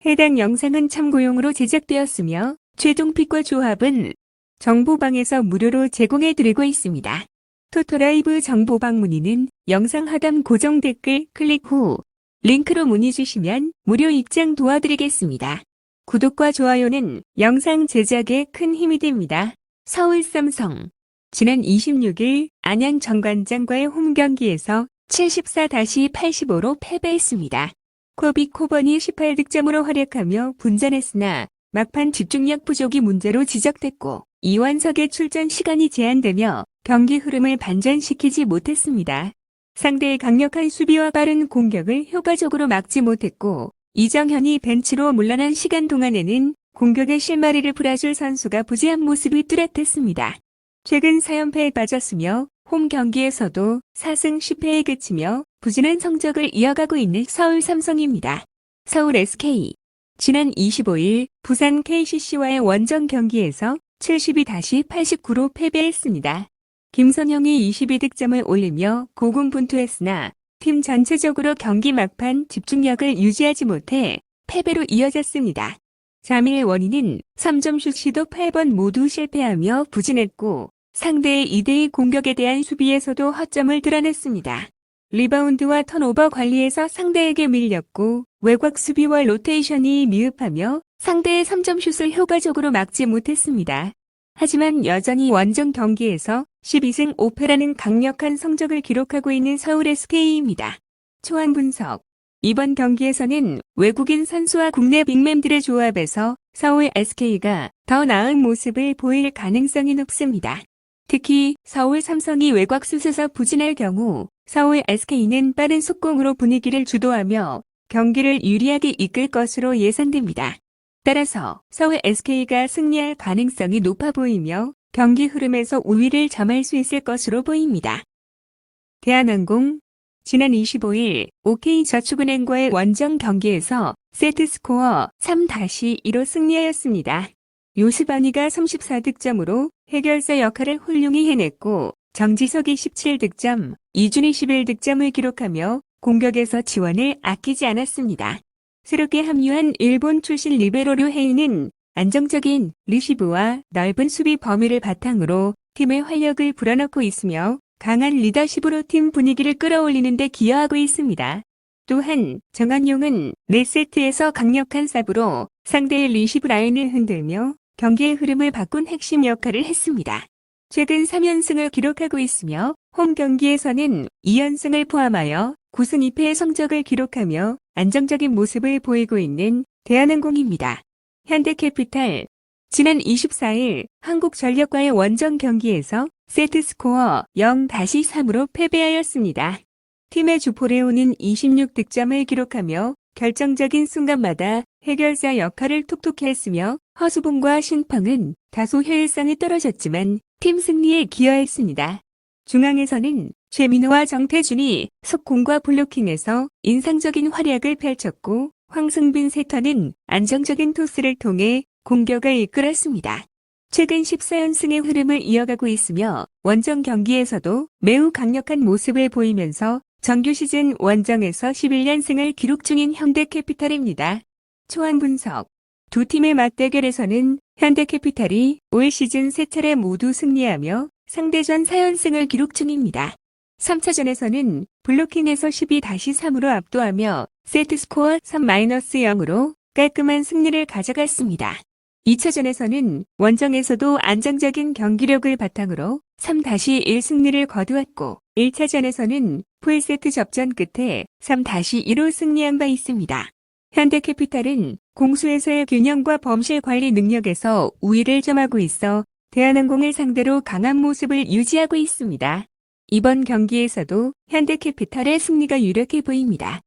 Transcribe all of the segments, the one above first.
해당 영상은 참고용으로 제작되었으며 최종 픽과 조합은 정보방에서 무료로 제공해드리고 있습니다. 토토라이브 정보방 문의는 영상 하단 고정 댓글 클릭 후 링크로 문의 주시면 무료 입장 도와드리겠습니다. 구독과 좋아요는 영상 제작에 큰 힘이 됩니다. 서울 삼성 지난 26일 안양 정관장과의 홈 경기에서 74-85로 패배했습니다. 코비 코번이 18득점으로 활약하며 분전했으나 막판 집중력 부족이 문제로 지적됐고 이완석의 출전 시간이 제한되며 경기 흐름을 반전시키지 못했습니다. 상대의 강력한 수비와 빠른 공격을 효과적으로 막지 못했고 이정현이 벤치로 물러난 시간 동안에는 공격의 실마리를 풀어줄 선수가 부재한 모습이 뚜렷했습니다. 최근 4연패에 빠졌으며 홈 경기에서도 4승 10패에 그치며 부진한 성적을 이어가고 있는 서울 삼성입니다. 서울 SK 지난 25일 부산 KCC와의 원정 경기에서 72-89로 패배했습니다. 김선영이 22득점을 올리며 고군분투했으나 팀 전체적으로 경기 막판 집중력을 유지하지 못해 패배로 이어졌습니다. 자밀 원인은 3점슛 시도 8번 모두 실패하며 부진했고 상대의 2대2 공격에 대한 수비에서도 허점을 드러냈습니다. 리바운드와 턴오버 관리에서 상대에게 밀렸고 외곽 수비와 로테이션이 미흡하며 상대의 3점슛을 효과적으로 막지 못했습니다. 하지만 여전히 원정 경기에서 12승 5패라는 강력한 성적을 기록하고 있는 서울 SK입니다. 초안 분석 이번 경기에서는 외국인 선수와 국내 빅맨들의 조합에서 서울 SK가 더 나은 모습을 보일 가능성이 높습니다. 특히 서울 삼성이 외곽 슛에서 부진할 경우 서울 SK는 빠른 속공으로 분위기를 주도하며 경기를 유리하게 이끌 것으로 예상됩니다. 따라서 서울 SK가 승리할 가능성이 높아 보이며 경기 흐름에서 우위를 점할 수 있을 것으로 보입니다. 대한항공 지난 25일 OK저축은행과의 원정 경기에서 세트스코어 3-2로 승리하였습니다. 요시바니가 34득점으로 해결사 역할을 훌륭히 해냈고 정지석이 17득점, 이준이 11득점을 기록하며 공격에서 지원을 아끼지 않았습니다. 새롭게 합류한 일본 출신 리베로류 헤이는 안정적인 리시브와 넓은 수비 범위를 바탕으로 팀의 활력을 불어넣고 있으며 강한 리더십으로 팀 분위기를 끌어올리는 데 기여하고 있습니다. 또한 정한용은 4세트에서 강력한 서브로 상대의 리시브 라인을 흔들며 경기의 흐름을 바꾼 핵심 역할을 했습니다. 최근 3연승을 기록하고 있으며 홈 경기에서는 2연승을 포함하여 9승 2패의 성적을 기록하며 안정적인 모습을 보이고 있는 대한항공입니다. 현대캐피탈 지난 24일 한국전력과의 원정 경기에서 세트스코어 0-3으로 패배하였습니다. 팀의 주포레오는 26득점을 기록하며 결정적인 순간마다 해결사 역할을 톡톡히 했으며 허수봉과 신펑은 다소 효율성이 떨어졌지만 팀 승리에 기여했습니다. 중앙에서는 최민호와 정태준이 속공과 블로킹에서 인상적인 활약을 펼쳤고 황승빈 세터는 안정적인 토스를 통해 공격을 이끌었습니다. 최근 14연승의 흐름을 이어가고 있으며 원정 경기에서도 매우 강력한 모습을 보이면서 정규 시즌 원정에서 11연승을 기록 중인 현대캐피탈입니다. 초안 분석 두 팀의 맞대결에서는 현대캐피탈이 올 시즌 3차례 모두 승리하며 상대전 4연승을 기록 중입니다. 3차전에서는 블로킹에서 12-3으로 압도하며 세트스코어 3-0으로 깔끔한 승리를 가져갔습니다. 2차전에서는 원정에서도 안정적인 경기력을 바탕으로 3-1 승리를 거두었고 1차전에서는 풀세트 접전 끝에 3-2로 승리한 바 있습니다. 현대캐피탈은 공수에서의 균형과 범실 관리 능력에서 우위를 점하고 있어 대한항공을 상대로 강한 모습을 유지하고 있습니다. 이번 경기에서도 현대캐피탈의 승리가 유력해 보입니다.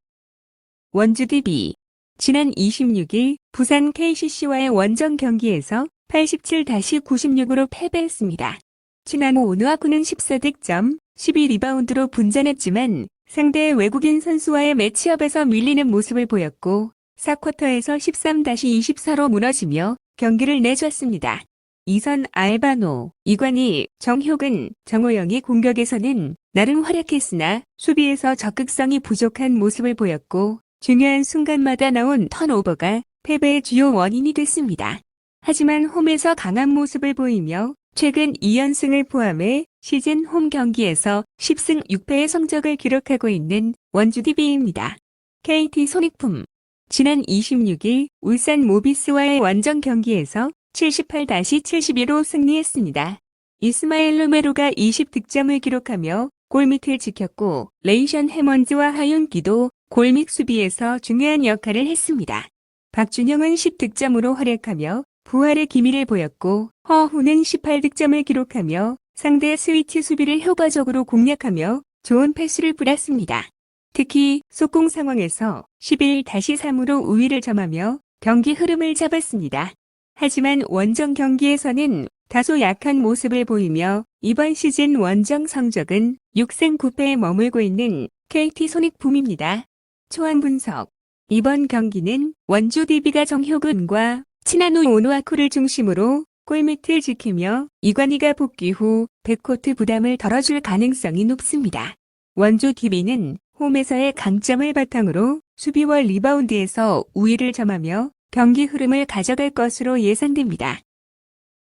원주 DB 지난 26일 부산 KCC와의 원정 경기에서 87-96으로 패배했습니다. 치나모 오누아쿠는 14득점, 12리바운드로 분전했지만 상대의 외국인 선수와의 매치업에서 밀리는 모습을 보였고 4쿼터에서 13-24로 무너지며 경기를 내줬습니다. 이선 알바노, 이관희, 정효근, 정호영이 공격에서는 나름 활약했으나 수비에서 적극성이 부족한 모습을 보였고 중요한 순간마다 나온 턴오버가 패배의 주요 원인이 됐습니다. 하지만 홈에서 강한 모습을 보이며 최근 2연승을 포함해 시즌 홈 경기에서 10승 6패의 성적을 기록하고 있는 원주 DB입니다. KT 손익품 지난 26일 울산 모비스와의 원정 경기에서 78-71로 승리했습니다. 이스마엘 로메로가 20득점을 기록하며 골밑을 지켰고 레이션 해먼즈와 하윤기도 골밑 수비에서 중요한 역할을 했습니다. 박준영은 10득점으로 활약하며 부활의 기미를 보였고 허훈은 18득점을 기록하며 상대 스위치 수비를 효과적으로 공략하며 좋은 패스를 뿌렸습니다. 특히 속공 상황에서 11-3으로 우위를 점하며 경기 흐름을 잡았습니다. 하지만 원정 경기에서는 다소 약한 모습을 보이며 이번 시즌 원정 성적은 6승 9패에 머물고 있는 KT 손익품입니다. 초안 분석 이번 경기는 원주 DB가 정효근과 친한우 오누아쿠를 중심으로 골밑을 지키며 이관희가 복귀 후 백코트 부담을 덜어줄 가능성이 높습니다. 원주 DB는 홈에서의 강점을 바탕으로 수비와 리바운드에서 우위를 점하며 경기 흐름을 가져갈 것으로 예상됩니다.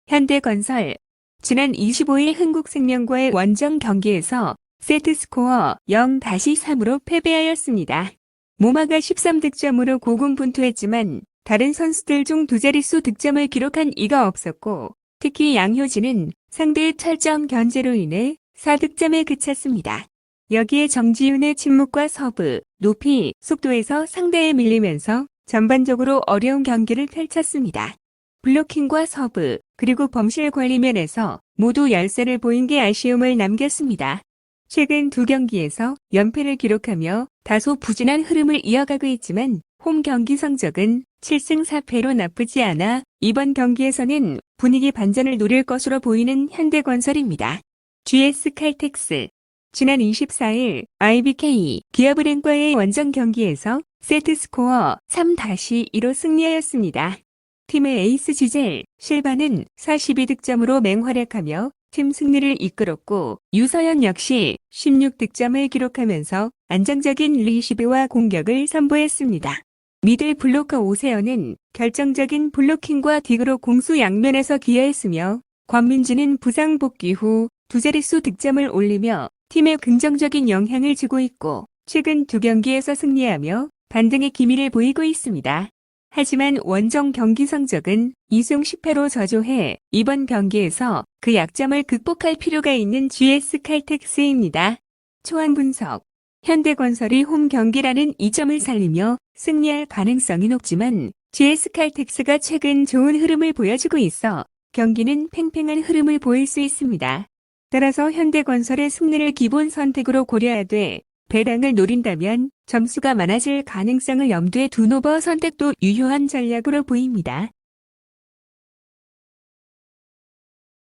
현대건설 지난 25일 흥국생명과의 원정 경기에서 세트스코어 0-3으로 패배하였습니다. 모마가 13득점으로 고군분투했지만 다른 선수들 중 두 자릿수 득점을 기록한 이가 없었고 특히 양효진은 상대의 철저한 견제로 인해 4득점에 그쳤습니다. 여기에 정지윤의 침묵과 서브, 높이, 속도에서 상대에 밀리면서 전반적으로 어려운 경기를 펼쳤습니다. 블로킹과 서브, 그리고 범실 관리 면에서 모두 열세를 보인 게 아쉬움을 남겼습니다. 최근 두 경기에서 연패를 기록하며 다소 부진한 흐름을 이어가고 있지만 홈 경기 성적은 7승 4패로 나쁘지 않아 이번 경기에서는 분위기 반전을 노릴 것으로 보이는 현대건설입니다. GS 칼텍스 지난 24일 IBK 기아브랜과의 원정 경기에서 세트스코어 3-2로 승리하였습니다. 팀의 에이스 지젤 실바는 42득점으로 맹활약하며 팀 승리를 이끌었고 유서연 역시 16득점을 기록하면서 안정적인 리시브와 공격을 선보였습니다. 미들 블로커 오세연은 결정적인 블로킹과 딕으로 공수 양면에서 기여했으며 권민지는 부상 복귀 후 두 자릿수 득점을 올리며 팀에 긍정적인 영향을 주고 있고 최근 두 경기에서 승리하며 반등의 기미를 보이고 있습니다. 하지만 원정 경기 성적은 2승 10패로 저조해 이번 경기에서 그 약점을 극복할 필요가 있는 GS 칼텍스입니다. 초안 분석 현대건설이 홈 경기라는 이점을 살리며 승리할 가능성이 높지만 GS 칼텍스가 최근 좋은 흐름을 보여주고 있어 경기는 팽팽한 흐름을 보일 수 있습니다. 따라서 현대건설의 승리를 기본 선택으로 고려하되 배당을 노린다면 점수가 많아질 가능성을 염두에 둔 오버 선택도 유효한 전략으로 보입니다.